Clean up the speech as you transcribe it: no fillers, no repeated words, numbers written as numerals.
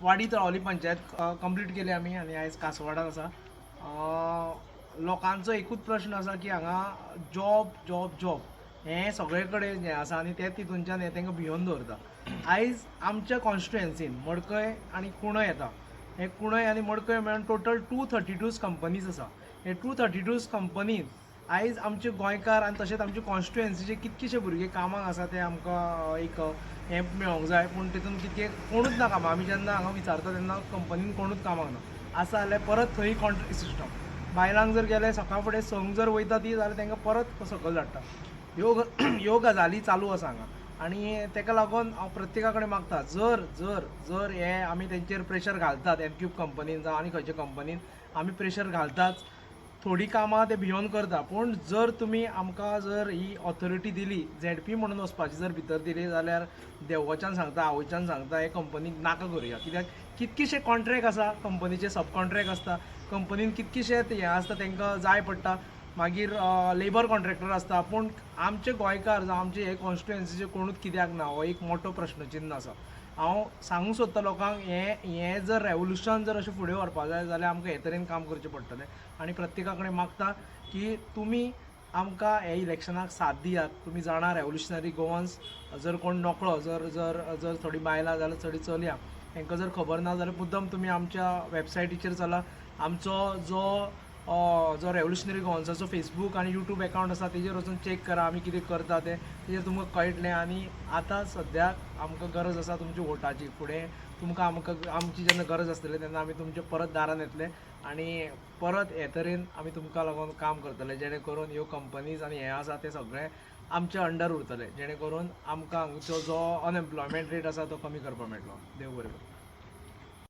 वाडी तळावली पंचायत कंप्लीट केली आमी आनी आयज कासवाडान आसा. लोकांचो एकूच प्रश्न आसा की हांगा जॉब जॉब जॉब हें सगळे कडेन हें आसा आनी ते तितूनच्यान हें तांकां भिवन दवरता. आयज आमच्या कॉन्स्टिट्युएन्सीन मडकय आनी कुंडय येता. हे कुंडय आनी मडकय मेळून टोटल 232 कंपनीज आसा. हे 232 कंपनीन आयज आमचे गोंयकार आनी तशेंच आमचे कॉन्स्टिट्युएन्सीचे कितकेशे भुरगे कामाक आसा ते आमकां एक हें मेळोंक जाय. पूण तितून कितके कोणूच ना कामां. आमी जेन्ना हांगा विचारता तेन्ना कंपनीन कोणूच कामाक ना. आसा जाल्यार परत थंय कॉन्ट्रॅक्ट सिस्टम. बायलांक जर गेले सकाळ फुडें संक जर वयता ती जाल्यार तांकां परत सकयल धाडटा. ह्यो गजाली चालू आसा हांगा. आनी ताका लागून हांव प्रत्येका कडेन मागता जर जर जर हे आमी तेंचेर प्रेशर घालतात एनक्यूब कंपनीन जावं आनी खंयच्या कंपनीन आमी प्रेशर घालतात. थोडी कामां ते भियोन करता. पूण जर तुमी आमकां जर ही ऑथॉरिटी दिली झेडपी म्हणून वचपाची जर भितर दिली जाल्यार देवाच्यान सांगता आवयच्यान सांगता हे कंपनीक नाका करुया. कित्याक कितकेशे कॉन्ट्रॅक्ट आसा कंपनीचे सब कॉन्ट्रॅक्ट आसता. कंपनीन कितकेशे हें आसता तांकां जाय पडटा. मागीर लेबर कॉन्ट्रॅक्टर आसता. पूण आमचे गोंयकार जावं आमचे हे कॉन्स्टिट्युएन्सीचे कोणूच कित्याक ना हो एक मोठो प्रश्नचिन्ह आसा. हांव सांगूंक सोदता लोकांक हें जर रेवोल्युशन जर अशें फुडें व्हरपाक जाय जाल्यार आमकां हे तरेन काम करचें पडटलें. आनी प्रत्येका कडेन मागता की तुमी आमकां हे इलेक्शनाक साथ दियात. तुमी जाणा रेवोल्युशनरी गोवन्स जर कोण नोकळो जर जर जर थोडी बायलां जाल्यार थोडी चलयां तांकां जर खबर ना जाल्यार मुद्दम तुमी आमच्या वेबसायटीचेर चला. आमचो जो रेवोल्युशनरी गोवन्साचो फेसबूक आनी यूट्यूब अकावंट आसा तेजेर वचून चॅक करा आमी कितें करता तें. तेजेर तुमकां कळटलें. आनी आतां सद्याक आमकां गरज आसा तुमच्या वोटाची. फुडें तुमकां आमची जेन्ना गरज आसतली तेन्ना आमी तुमच्या परत दारान येतले आनी परत हे तरेन आमी तुमकां लागून काम करतले जेणे करून ह्यो कंपनीज आनी हें आसा तें सगळें आमच्या अंडर उरतलें जेणे करून आमकां हांगचो जो अनएम्प्लॉयमेंट रेट आसा तो कमी करपाक मेळटलो. देव बरें करूं.